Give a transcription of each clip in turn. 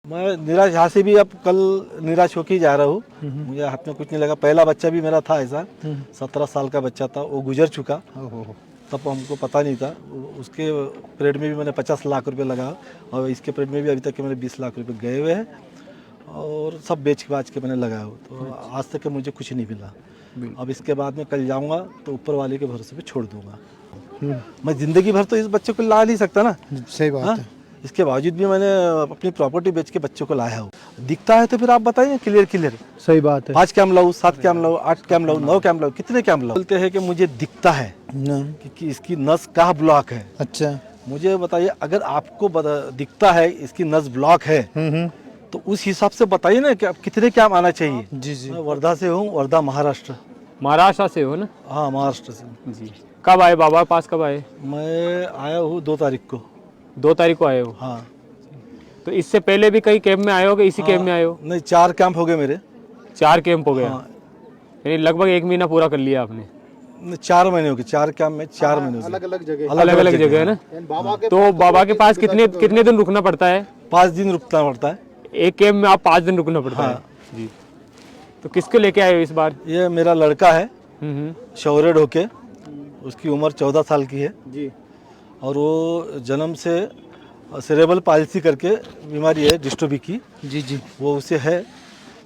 मैं निराश यहाँ से भी अब कल निराश होके ही जा रहा हूँ। मुझे हाथ में कुछ नहीं लगा। पहला बच्चा भी मेरा था ऐसा, 17 साल का बच्चा था, वो गुजर चुका। तब हमको पता नहीं था। उसके पीरियड में भी मैंने 50 लाख रुपए लगा और इसके पीरियड में भी अभी तक के मैंने 20 लाख रुपए गए हुए हैं और सब बेच बाच के मैंने लगाया हो। तो आज तक के मुझे कुछ नहीं मिला। अब इसके बाद में कल जाऊँगा तो ऊपर वाले के भरोसे पे छोड़ दूँगा। मैं ज़िंदगी भर तो इस बच्चे को ला नहीं सकता ना। सही बात है। इसके बावजूद भी मैंने अपनी प्रॉपर्टी बेच के बच्चों को लाया हूँ। दिखता है तो फिर आप बताइए क्लियर। सही बात है। 5 कैम लाऊं, 7 कैम लाऊं, 8 कैम लाऊं, 9 कैम लाऊं, कितने कैम लाऊं? बोलते हैं कि मुझे दिखता है कि इसकी नस कहाँ ब्लॉक है। अच्छा, मुझे बताइए, अगर आपको दिखता है इसकी नस ब्लॉक है तो उस हिसाब से बताइए ना कि अब कितने कैम आना चाहिए। जी जी। मैं वर्धा से हूँ, वर्धा महाराष्ट्र। महाराष्ट्र से हो ना? हाँ, महाराष्ट्र से। जी। कब आए बाबा के पास, कब आए? मैं आया हूँ 2 तारीख को। 2 तारीख को आए हो? हाँ। तो इससे पहले भी कई कैंप में आए हो कि इसी कैंप में आए हो? नहीं, 4 कैंप हो गए मेरे। 4 कैंप हो गया? हाँ। यानी लगभग 1 महीना पूरा कर लिया आपने? 4 महीने हो गए। 4 कैंप में 4 महीने हो गए। अलग अलग जगह, अलग अलग जगह है ना? तो बाबा के पास कितने दिन रुकना पड़ता है? 5 दिन रुकना पड़ता है। एक कैंप में आप 5 दिन रुकना पड़ता है? जी। तो किसको लेके आए हो इस बार? ये मेरा लड़का है, हम्म। शौर्य ढोके। उसकी उम्र 14 साल की है जी। और वो जन्म से सेरेबल पाल्सी करके बीमारी है, डिस्ट्रोफी की। जी जी। वो उसे है,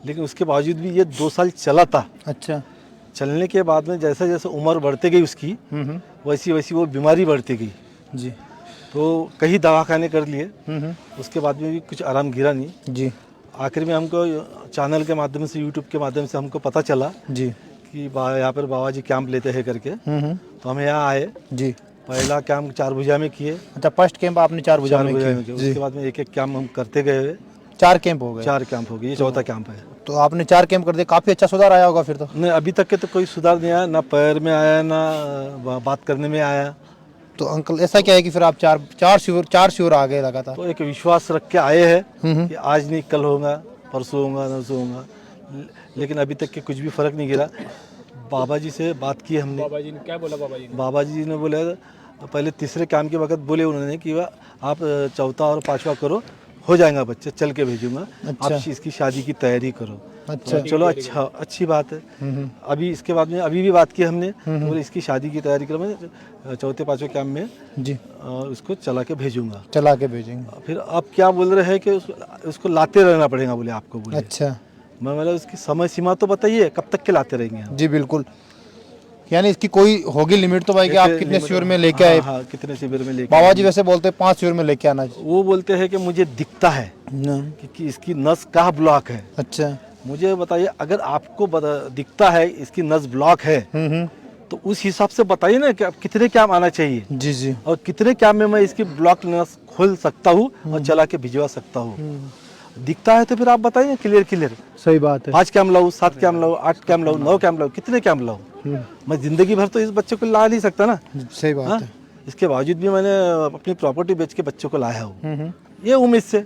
लेकिन उसके बावजूद भी ये 2 साल चला था। अच्छा। चलने के बाद में जैसे जैसे उम्र बढ़ती गई उसकी, वैसी वैसी वो बीमारी बढ़ती गई। जी। तो कई दवाखाने कर लिए, उसके बाद में भी कुछ आराम गिरा नहीं। जी आखिर में हमको चैनल के माध्यम से, यूट्यूब के माध्यम से हमको पता चला जी। कि यहाँ पर बाबा जी कैंप लेते हैं करके। तो हम यहाँ आए। जी। पहला कैंप 4 भुजा में किए। अच्छा, फर्स्ट कैंप आपने 4 भुजा में किया? किए। उसके बाद में एक कैंप हम करते गए हुए। 4 कैंप हो गए? 4 कैंप हो गए, ये चौथा कैंप है। तो आपने 4 कैंप कर दिए, काफी अच्छा सुधार आया होगा फिर तो? नहीं, अभी तक के तो कोई सुधार नहीं आया, ना पैर में आया, ना बात करने में आया। तो अंकल ऐसा क्या है कि फिर आप चार शिविर आ गए लगातार? तो एक विश्वास रख के आए हैं कि आज नहीं कल होगा, परसों होगा, नरसों होगा, लेकिन अभी तक के कुछ भी फर्क नहीं गिरा। बाबा जी से बात की हमने। बाबा जी ने क्या बोला? बाबा जी ने बोले, पहले तीसरे कैंप के वक्त बोले उन्होंने कि आप चौथा और 5वां करो, हो जाएगा बच्चे, चल के भेजूंगा। अच्छा। आप इसकी शादी की तैयारी करो। अच्छा। चलो, अच्छा, अच्छी बात है। अभी इसके बाद में अभी भी बात की हमने, तो बोले इसकी शादी की तैयारी करो, मैं चौथे 5वें कैंप में जी उसको चला के भेजूंगा। चला के भेजेंगे? फिर अब क्या बोल रहे हैं कि उसको लाते रहना पड़ेगा, बोले आपको। बोले अच्छा। मैं बोला उसकी समय सीमा तो बताइए, कब तक के लाते रहेंगे हम? जी बिल्कुल। यानी इसकी कोई होगी लिमिट तो भाई कि आप कितने शिविर में लेके आए? हाँ, कितने शिविर में लेके बाबा जी वैसे बोलते हैं 5 शिविर में लेके आना। वो बोलते हैं कि मुझे दिखता है कि इसकी नस कहाँ ब्लॉक है। अच्छा। मुझे बताइए, अगर आपको दिखता है इसकी नस ब्लॉक है तो उस हिसाब से बताइए ना कि अब कितने कैम आना चाहिए। जी जी। और कितने कैम में मैं इसकी ब्लॉक नस खोल सकता हूँ और चला के भिजवा सकता हूँ। दिखता है तो फिर आप बताइए क्लियर। सही बात है। 5 कैम लाऊं, 7 कैम लाऊं, 8 कैम लाऊं, 9 कैम लाऊं, कितने कैम लाऊं? मैं जिंदगी भर तो इस बच्चे को ला नहीं सकता ना। सही बात है। इसके बावजूद भी मैंने अपनी प्रॉपर्टी बेच के बच्चों को लाया हूँ, ये उम्मीद से,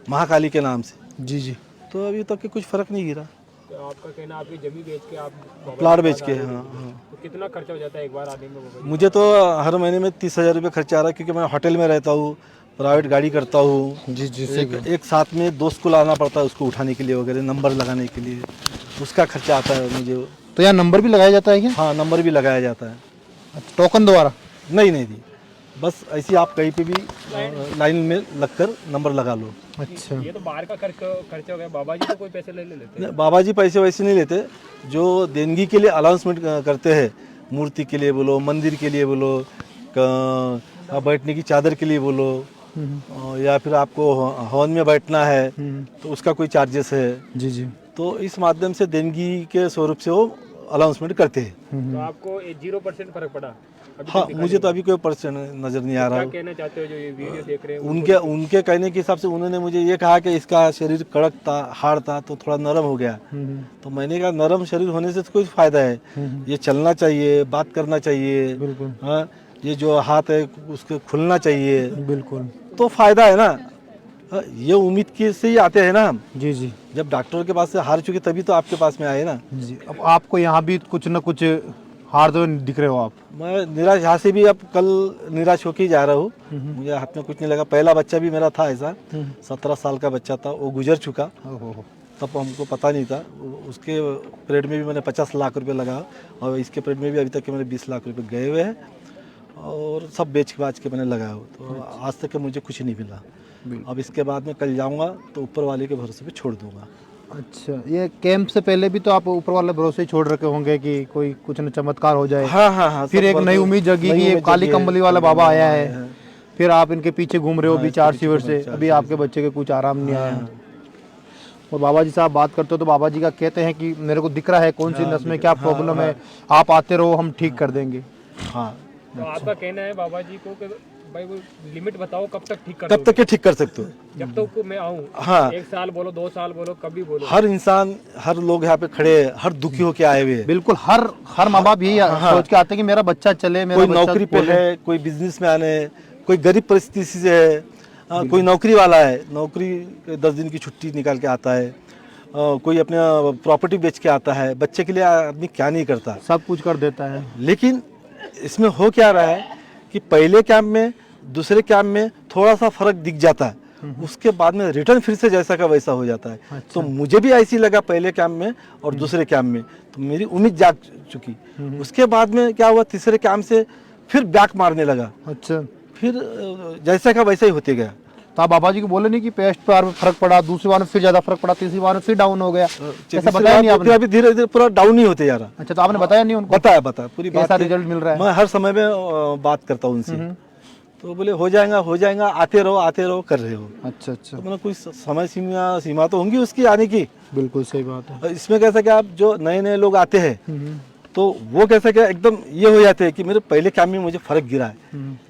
महाकाली के नाम से। जी जी। तो अभी तक के कुछ फर्क नहीं गिरा। तो आपका कहना, आपकी जमीन बेच के आप प्लाट बेच के। हाँ। तो कितना खर्चा हो जाता है एक बार आने में? मुझे तो हर महीने में 30,000 रुपये खर्चा आ रहा है, क्योंकि मैं होटल में रहता हूँ, प्राइवेट गाड़ी करता हूँ। जी जी। एक साथ में दोस्त को लाना पड़ता है, उसको उठाने के लिए वगैरह, नंबर लगाने के लिए, उसका खर्चा आता है मुझे। तो यहाँ नंबर भी लगाया जाता है क्या? हाँ, नंबर भी लगाया जाता है। टोकन द्वारा? नहीं, बस ऐसे आप कहीं पे भी लाइन में लगकर नंबर लगा लो। अच्छा। ये तो बाहर का खर्चा हो गया। बाबा जी तो कोई पैसे ले लेते हैं? बाबा जी पैसे वैसे नहीं लेते। जो देनगी के लिए अनाउंसमेंट करते हैं, मूर्ति के लिए बोलो, मंदिर के लिए बोलो, बैठने की चादर के लिए बोलो, या फिर आपको हवन में बैठना है तो उसका कोई चार्जेस है। जी जी। तो इस माध्यम से देनगी के स्वरूप से वो अनाउंसमेंट करते हैं। तो आपको 0% फर्क पड़ा? हाँ, मुझे तो अभी कोई परसेंट नज़र नहीं आ रहा। क्या कहना चाहते हो जो ये वीडियो देख रहे हैं? उनके कहने के हिसाब से उन्होंने मुझे ये कहा कि इसका शरीर कड़क था, हार्ड था, तो थोड़ा नरम हो गया। तो मैंने कहा नरम शरीर होने से तो कोई फायदा है, ये चलना चाहिए, बात करना चाहिए। बिल्कुल। हाँ, ये जो हाथ है उसके खुलना चाहिए, बिल्कुल। तो फायदा है ना। ये उम्मीद के से ही आते हैं ना हम। जी जी। जब डॉक्टर के पास से हार चुके तभी तो आपके पास में आए ना। जी। अब आपको यहाँ भी कुछ न कुछ हारते हुए दिख रहे हो आप। मैं निराश यहाँ से भी अब कल निराश होके ही जा रहा हूँ। मुझे हाथ में कुछ नहीं लगा। पहला बच्चा भी मेरा था ऐसा, 17 साल का बच्चा था, वो गुजर चुका। तब हमको पता नहीं था। उसके पीरियड में भी मैंने 50 लाख रुपए लगा और इसके पीरियड में भी अभी तक के मैंने 20 लाख रुपए गए हुए हैं और सब बेच बाच के मैंने लगाया हो। तो आज तक के मुझे कुछ नहीं मिला। अब इसके बाद में कल जाऊँगा तो ऊपर वाले के भरोसे पे छोड़ दूँगा। अच्छा, ये कैंप से पहले भी तो आप ऊपर वाले भरोसे ही छोड़ रखे होंगे कि कोई कुछ न चमत्कार हो जाए। हाँ हाँ हाँ। फिर एक नई उम्मीद जगी कि ये काली कंबली वाला बाबा आया है, फिर आप इनके पीछे घूम रहे हो भी 4 शिविर से, अभी आपके बच्चे के कुछ आराम नहीं आया। और बाबा जी से आप बात करते हो तो बाबा जी का कहते हैं कि मेरे को दिख रहा है कौन सी नस में क्या प्रॉब्लम है, आप आते रहो हम ठीक कर देंगे। हाँ। तो आपका कहना है बाबा जी को कि भाई वो लिमिट बताओ कब तक ठीक कर कब तक के ठीक कर सकते हो? जब तक मैं आऊँ। हाँ। 1 साल बोलो, 2 साल बोलो, कभी बोलो। हर इंसान, हर लोग यहाँ पे खड़े हैं, हर दुखी होके आए हुए हैं। बिल्कुल, हर माँ बाप यही सोच के आते हैं कि मेरा बच्चा चले, मेरा कोई बच्चा नौकरी पे है, कोई बिजनेस में आने, कोई गरीब परिस्थिति से है, कोई नौकरी वाला है, नौकरी 10 दिन की छुट्टी निकाल के आता है, कोई अपने प्रॉपर्टी बेच के आता है। बच्चे के लिए आदमी क्या नहीं करता, सब कुछ कर देता है। लेकिन इसमें हो क्या रहा है कि पहले कैंप में दूसरे कैंप में थोड़ा सा फर्क दिख जाता है, उसके बाद में रिटर्न फिर से जैसा का वैसा हो जाता है। अच्छा। तो मुझे भी ऐसी लगा पहले कैंप में और दूसरे कैंप में, तो मेरी उम्मीद जाग चुकी। उसके बाद में क्या हुआ, तीसरे कैंप से फिर बैक मारने लगा। अच्छा, फिर जैसा का वैसा ही होते गया। तो आप बाबा जी को बोले नहीं कि पेस्ट पर फर्क पड़ा, दूसरी बार में फिर ज्यादा फर्क पड़ा, तीसरी बार में फिर डाउन हो गया, ऐसा बताया नहीं आपने? अभी धीरे धीरे पूरा डाउन ही होते जा रहा। अच्छा, तो आपने बताया नहीं उनको? बताया पूरी बात। कैसा रिजल्ट मिल रहा है? मैं हर समय में बात करता हूँ उनसे, तो बोले हो जाएगा, आते रहो कर रहे हो। अच्छा अच्छा, तो मैंने कोई समय सीमा तो होंगी उसकी आने की। बिल्कुल सही बात है। इसमें कैसा कि आप जो नए नए लोग आते हैं तो वो कैसा क्या एकदम ये हो जाते हैं कि मेरे पहले काम में मुझे फर्क गिरा है,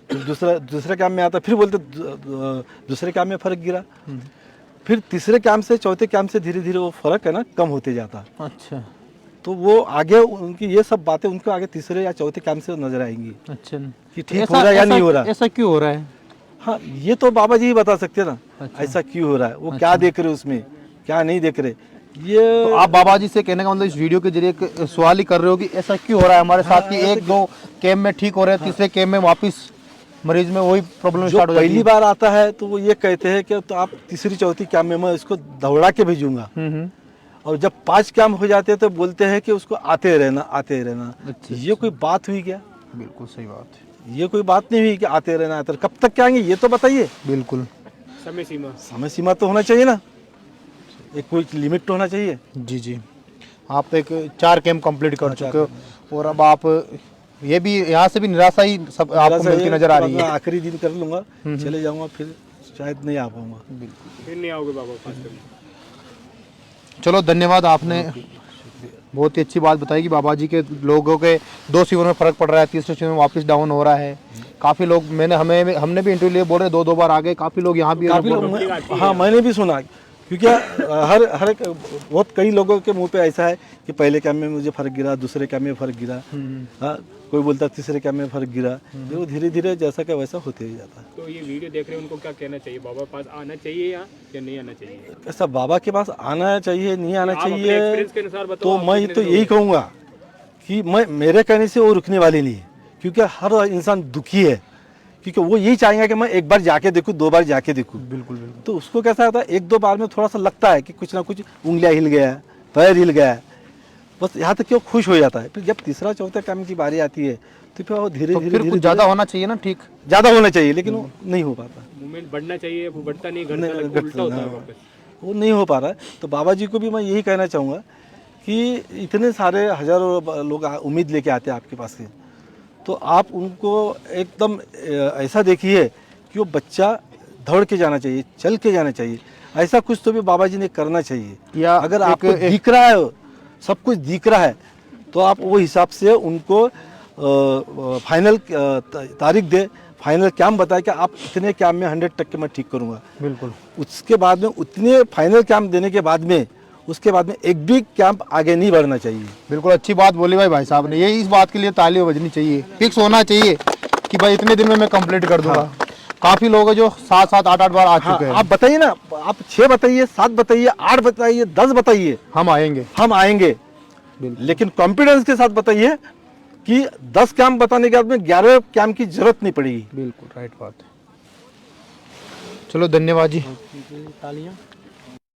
फिर दूसरे काम में आता फिर बोलते दूसरे काम में फर्क गिरा, फिर तीसरे काम से चौथे काम से धीरे धीरे वो फर्क है ना कम होते जाता। अच्छा, तो वो आगे उनकी ये सब बातें उनको आगे तीसरे या चौथे काम से नजर आएंगी अच्छा, कि ठीक हो रहा है या नहीं हो रहा। ऐसा क्यों हो रहा है? हाँ, ये तो बाबा जी ही बता सकते हैं ना। अच्छा। ऐसा क्यों हो रहा है, वो क्या देख रहे उसमें, क्या नहीं देख रहे। ये तो आप बाबा जी से कहने का मतलब इस वीडियो के जरिए एक सवाल ही कर रहे हो कि ऐसा क्यों हो रहा है हमारे साथ कि 1-2 कैंप में ठीक हो रहे हैं, तीसरे कैंप में वापस मरीज में वही प्रॉब्लम जो स्टार्ट हो जाती है। पहली बार आता है तो वो ये कहते हैं कि तो आप तीसरी चौथी कैंप में मैं इसको दौड़ा के भेजूंगा, और जब 5 कैंप हो जाते हैं तो बोलते हैं कि उसको आते रहना। अच्छा, ये कोई बात हुई क्या? बिल्कुल सही बात है। ये कोई बात नहीं हुई कि आते रहना। कब तक क्या आएंगे ये तो बताइए। बिल्कुल, समय सीमा तो होना चाहिए ना, एक कोई लिमिट तो होना चाहिए। जी जी। आप एक 4 कैंप कंप्लीट कर चुके हो और अब आप ये भी यहाँ से भी निराशा ही सब आपको मिलती नजर आ रही है। आखिरी दिन कर लूंगा, चले जाऊंगा, फिर शायद नहीं आ पाऊंगा। फिर नहीं आओगे बाबा पास करने। चलो, धन्यवाद, आपने बहुत ही अच्छी बात बताई कि बाबा जी के लोगों के 2 शिविर में फर्क पड़ रहा है, तीसरे शिविर में वापस डाउन हो रहा है। काफी लोग हमने भी इंटरव्यू लिए बोल रहे 2-2 बार आ गए, काफी लोग यहाँ भी काफी लोग हाँ मैंने भी सुना, क्योंकि हर एक बहुत कई लोगों के मुंह पे ऐसा है कि पहले कैंप में मुझे फर्क गिरा, दूसरे कैंप में फर्क गिरा, हाँ कोई बोलता तीसरे कैंप में फर्क गिरा। वो धीरे धीरे जैसा का वैसा होते ही जाता है। तो ये वीडियो देख रहे हैं उनको क्या कहना चाहिए, बाबा पास आना चाहिए या नहीं आना चाहिए? ऐसा बाबा के पास आना चाहिए नहीं आना चाहिए एक्सपीरियंस के अनुसार बताओ। तो मैं तो यही कहूँगा कि मेरे कहने से वो रुकने वाली नहीं है, क्योंकि हर इंसान दुखी है, क्योंकि वो यही चाहेगा कि मैं एक बार जाके देखूं, 2 बार जाके देखूं। बिल्कुल बिल्कुल। तो उसको कैसा होता है, 1-2 बार में थोड़ा सा लगता है कि कुछ ना कुछ उंगलियां हिल गया है, पैर हिल गया है, बस यहाँ तक कि वो खुश हो जाता है। फिर जब तीसरा चौथा काम की बारी आती है तो फिर वो धीरे धीरे ज्यादा होना चाहिए ना, ठीक ज्यादा होना चाहिए, लेकिन वो नहीं हो पाता। मूवमेंट बढ़ना चाहिए, वो बढ़ता नहीं, उल्टा होता है वापस। वो नहीं हो पा रहा है। तो बाबा जी को भी मैं यही कहना चाहूँगा कि इतने सारे हजारों लोग उम्मीद लेके आते हैं आपके पास से, तो आप उनको एकदम ऐसा देखिए कि वो बच्चा दौड़ के जाना चाहिए, चल के जाना चाहिए। ऐसा कुछ तो भी बाबा जी ने करना चाहिए। या अगर आपको दिख रहा है, सब कुछ दिख रहा है, तो आप वो हिसाब से उनको फाइनल तारीख दे, फाइनल कैंप बताए कि आप इतने कैंप में 100% मैं ठीक करूँगा। बिल्कुल। उसके बाद में उतने फाइनल कैंप देने के बाद में उसके बाद में एक भी कैंप आगे नहीं बढ़ना चाहिए। बिल्कुल अच्छी बात बोली भाई साहब ने, ये इस बात के लिए ताली बजनी चाहिए, फिक्स होना चाहिए कि भाई इतने दिन में मैं कंप्लीट कर दूंगा। काफी लोग हैं जो 7-7, 8-8 बार आ चुके हैं। आप बताइए ना, आप 6 बताइए, 7 बताइए, 8 बताइए, 10 बताइए, हम आएंगे। लेकिन कॉन्फिडेंस के साथ बताइए कि 10 कैंप बताने के बाद में 11 कैंप की जरूरत नहीं पड़ेगी। बिल्कुल राइट बात है। चलो धन्यवाद जी। तालियां।